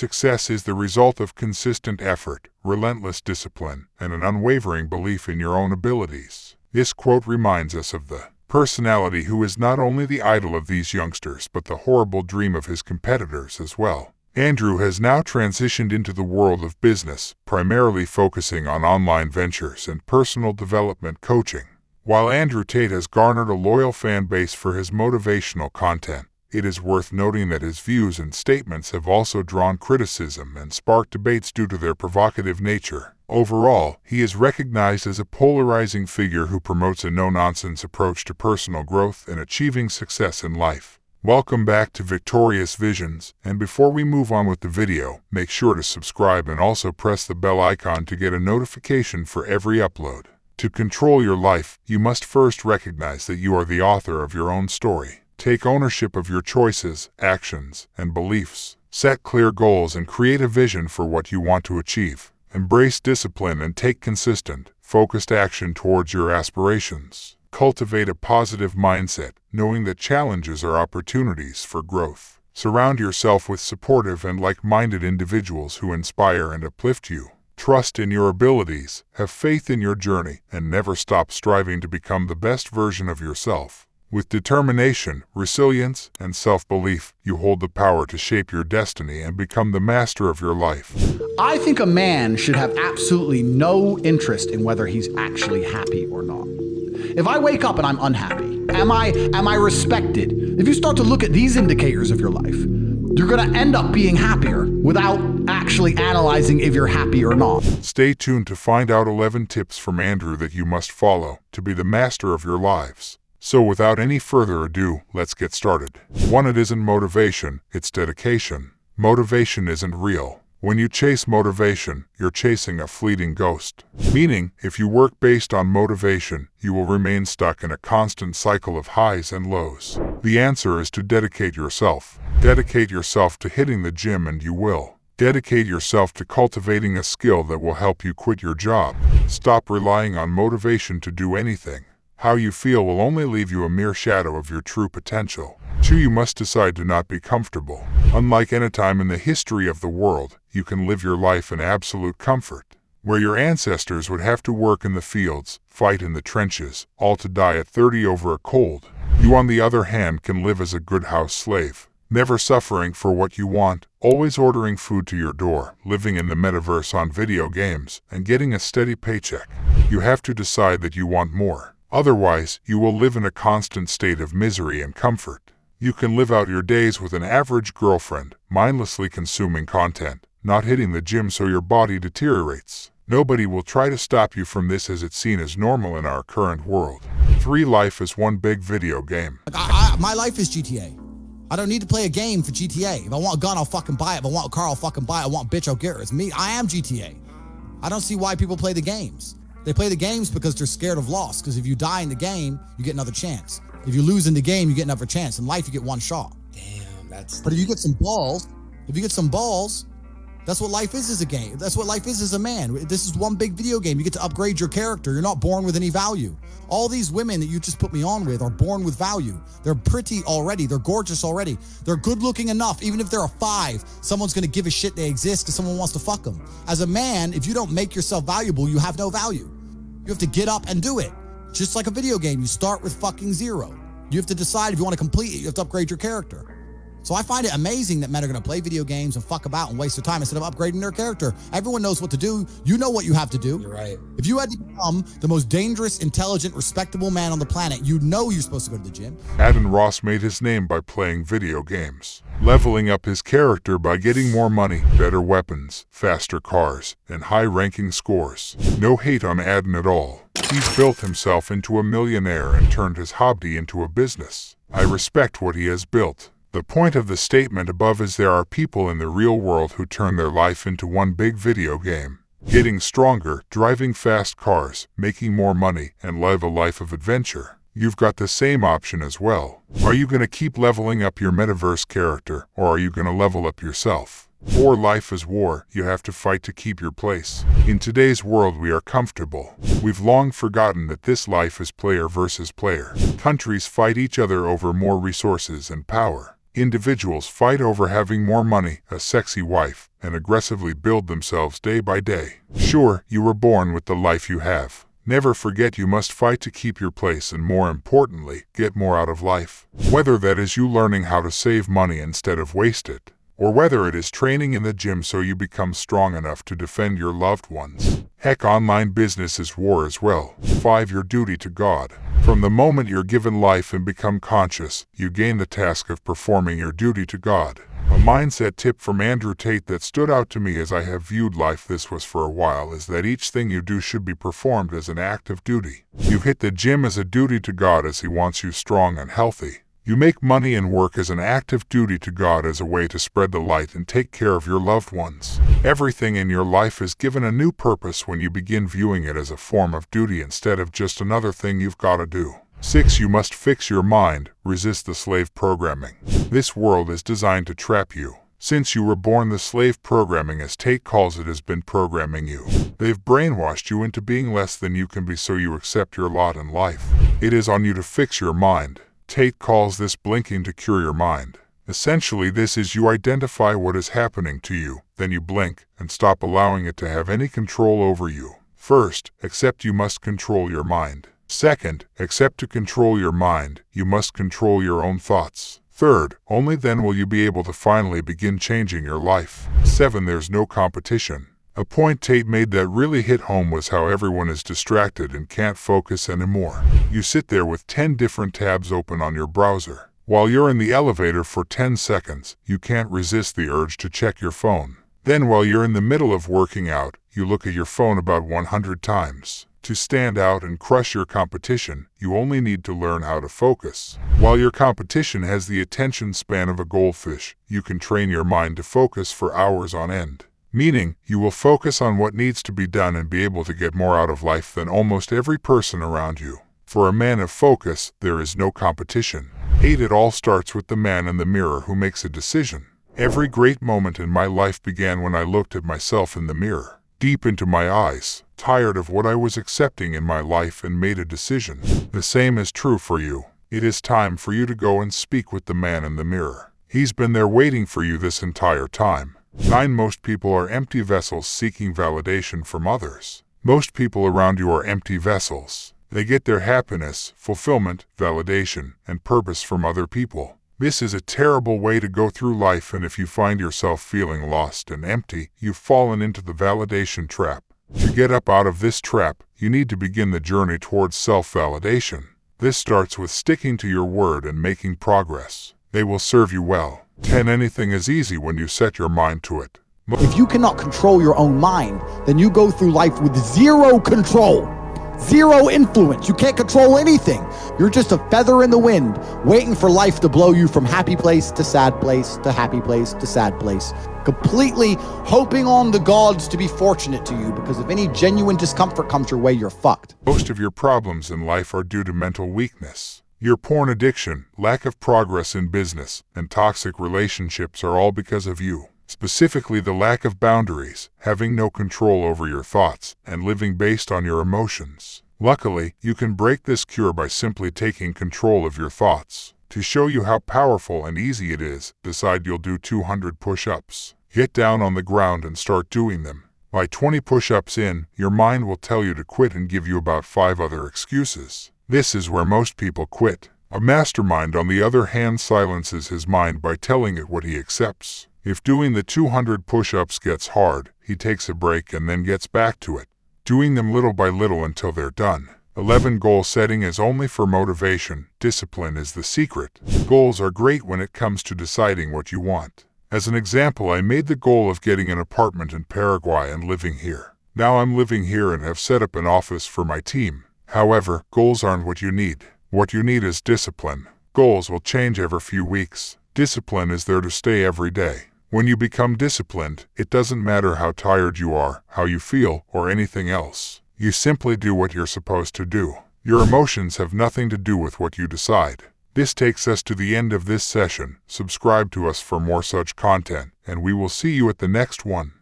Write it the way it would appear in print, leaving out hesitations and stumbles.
success is the result of consistent effort, relentless discipline, and an unwavering belief in your own abilities. This quote reminds us of the personality who is not only the idol of these youngsters but the horrible dream of his competitors as well. Andrew has now transitioned into the world of business, primarily focusing on online ventures and personal development coaching. While Andrew Tate has garnered a loyal fan base for his motivational content, it is worth noting that his views and statements have also drawn criticism and sparked debates due to their provocative nature. Overall, he is recognized as a polarizing figure who promotes a no-nonsense approach to personal growth and achieving success in life. Welcome back to Victorious Visions, and before we move on with the video, make sure to subscribe and also press the bell icon to get a notification for every upload. To control your life, you must first recognize that you are the author of your own story. Take ownership of your choices, actions, and beliefs. Set clear goals and create a vision for what you want to achieve. Embrace discipline and take consistent, focused action towards your aspirations. Cultivate a positive mindset, knowing that challenges are opportunities for growth. Surround yourself with supportive and like-minded individuals who inspire and uplift you. Trust in your abilities, have faith in your journey, and never stop striving to become the best version of yourself. With determination, resilience, and self-belief, you hold the power to shape your destiny and become the master of your life. I think a man should have absolutely no interest in whether he's actually happy or not. If I wake up and I'm unhappy, am I respected? If you start to look at these indicators of your life, you're going to end up being happier without actually analyzing if you're happy or not. Stay tuned to find out 11 tips from Andrew that you must follow to be the master of your lives. So without any further ado, let's get started. 1. It isn't motivation, it's dedication. Motivation isn't real. When you chase motivation, you're chasing a fleeting ghost. Meaning, if you work based on motivation, you will remain stuck in a constant cycle of highs and lows. The answer is to dedicate yourself. Dedicate yourself to hitting the gym and you will. Dedicate yourself to cultivating a skill that will help you quit your job. Stop relying on motivation to do anything. How you feel will only leave you a mere shadow of your true potential. 2. You must decide to not be comfortable. Unlike any time in the history of the world, you can live your life in absolute comfort. Where your ancestors would have to work in the fields, fight in the trenches, all to die at 30 over a cold, you on the other hand can live as a good house slave. Never suffering for what you want, always ordering food to your door, living in the metaverse on video games, and getting a steady paycheck. You have to decide that you want more. Otherwise, you will live in a constant state of misery and comfort. You can live out your days with an average girlfriend, mindlessly consuming content, not hitting the gym so your body deteriorates. Nobody will try to stop you from this as it's seen as normal in our current world. 3. Life is one big video game. My life is GTA. I don't need to play a game for GTA. If I want a gun, I'll fucking buy it. If I want a car, I'll fucking buy it. I want a bitch, I'll get her. It's me. I am GTA. I don't see why people play the games. They play the games because they're scared of loss. Because if you die in the game, you get another chance. If you lose in the game, you get another chance. In life, you get one shot. Damn, But if you get some balls, that's what life is as a game. That's what life is as a man. This is one big video game. You get to upgrade your character. You're not born with any value. All these women that you just put me on with are born with value. They're pretty already. They're gorgeous already. They're good looking enough. Even if they're a 5, someone's going to give a shit they exist because someone wants to fuck them. As a man, if you don't make yourself valuable, you have no value. You have to get up and do it. Just like a video game, you start with fucking 0. You have to decide if you want to complete it. You have to upgrade your character. So I find it amazing that men are going to play video games and fuck about and waste their time instead of upgrading their character. Everyone knows what to do. You know what you have to do. You're right. If you had to become the most dangerous, intelligent, respectable man on the planet, you know you're supposed to go to the gym. Adam Ross made his name by playing video games, leveling up his character by getting more money, better weapons, faster cars, and high-ranking scores. No hate on Adam at all. He's built himself into a millionaire and turned his hobby into a business. I respect what he has built. The point of the statement above is there are people in the real world who turn their life into one big video game. Getting stronger, driving fast cars, making more money, and live a life of adventure. You've got the same option as well. Are you going to keep leveling up your metaverse character, or are you going to level up yourself? 4. Life is war. You have to fight to keep your place. In today's world, we are comfortable. We've long forgotten that this life is player versus player. Countries fight each other over more resources and power. Individuals fight over having more money, a sexy wife, and aggressively build themselves day by day. Sure, you were born with the life you have. Never forget you must fight to keep your place and, more importantly, get more out of life. Whether that is you learning how to save money instead of waste it, or whether it is training in the gym so you become strong enough to defend your loved ones. Heck, online business is war as well. 5. Your duty to God. From the moment you're given life and become conscious, you gain the task of performing your duty to God. A mindset tip from Andrew Tate that stood out to me as I have viewed life this was for a while is that each thing you do should be performed as an act of duty. You hit the gym as a duty to God as He wants you strong and healthy. You make money and work as an act of duty to God as a way to spread the light and take care of your loved ones. Everything in your life is given a new purpose when you begin viewing it as a form of duty instead of just another thing you've got to do. 6. You must fix your mind. Resist the slave programming. This world is designed to trap you. Since you were born, the slave programming, as Tate calls it, has been programming you. They've brainwashed you into being less than you can be so you accept your lot in life. It is on you to fix your mind. Tate calls this blinking to cure your mind. Essentially, this is you identify what is happening to you, then you blink and stop allowing it to have any control over you. First, accept you must control your mind. Second, accept to control your mind, you must control your own thoughts. Third, only then will you be able to finally begin changing your life. 7. There's no competition. A point Tate made that really hit home was how everyone is distracted and can't focus anymore. You sit there with 10 different tabs open on your browser. While you're in the elevator for 10 seconds, you can't resist the urge to check your phone. Then while you're in the middle of working out, you look at your phone about 100 times. To stand out and crush your competition, you only need to learn how to focus. While your competition has the attention span of a goldfish, you can train your mind to focus for hours on end. Meaning, you will focus on what needs to be done and be able to get more out of life than almost every person around you. For a man of focus, there is no competition. 8. It all starts with the man in the mirror who makes a decision. Every great moment in my life began when I looked at myself in the mirror, deep into my eyes, tired of what I was accepting in my life, and made a decision. The same is true for you. It is time for you to go and speak with the man in the mirror. He's been there waiting for you this entire time. 9. Most people are empty vessels seeking validation from others. Most people around you are empty vessels. They get their happiness, fulfillment, validation, and purpose from other people. This is a terrible way to go through life, and if you find yourself feeling lost and empty, you've fallen into the validation trap. To get up out of this trap, you need to begin the journey towards self-validation. This starts with sticking to your word and making progress. They will serve you well. 10. Anything is easy when you set your mind to it. If you cannot control your own mind, then you go through life with zero control, zero influence. You can't control anything. You're just a feather in the wind, waiting for life to blow you from happy place to sad place to happy place to sad place, completely hoping on the gods to be fortunate to you, because if any genuine discomfort comes your way, you're fucked. Most of your problems in life are due to mental weakness. Your porn addiction, lack of progress in business, and toxic relationships are all because of you. Specifically, the lack of boundaries, having no control over your thoughts, and living based on your emotions. Luckily, you can break this cure by simply taking control of your thoughts. To show you how powerful and easy it is, decide you'll do 200 push-ups. Get down on the ground and start doing them. By 20 push-ups in, your mind will tell you to quit and give you about 5 other excuses. This is where most people quit. A mastermind, on the other hand, silences his mind by telling it what he accepts. If doing the 200 push-ups gets hard, he takes a break and then gets back to it, doing them little by little until they're done. 11. Goal setting is only for motivation. Discipline is the secret. Goals are great when it comes to deciding what you want. As an example, I made the goal of getting an apartment in Paraguay and living here. Now I'm living here and have set up an office for my team. However, goals aren't what you need. What you need is discipline. Goals will change every few weeks. Discipline is there to stay every day. When you become disciplined, it doesn't matter how tired you are, how you feel, or anything else. You simply do what you're supposed to do. Your emotions have nothing to do with what you decide. This takes us to the end of this session. Subscribe to us for more such content, and we will see you at the next one.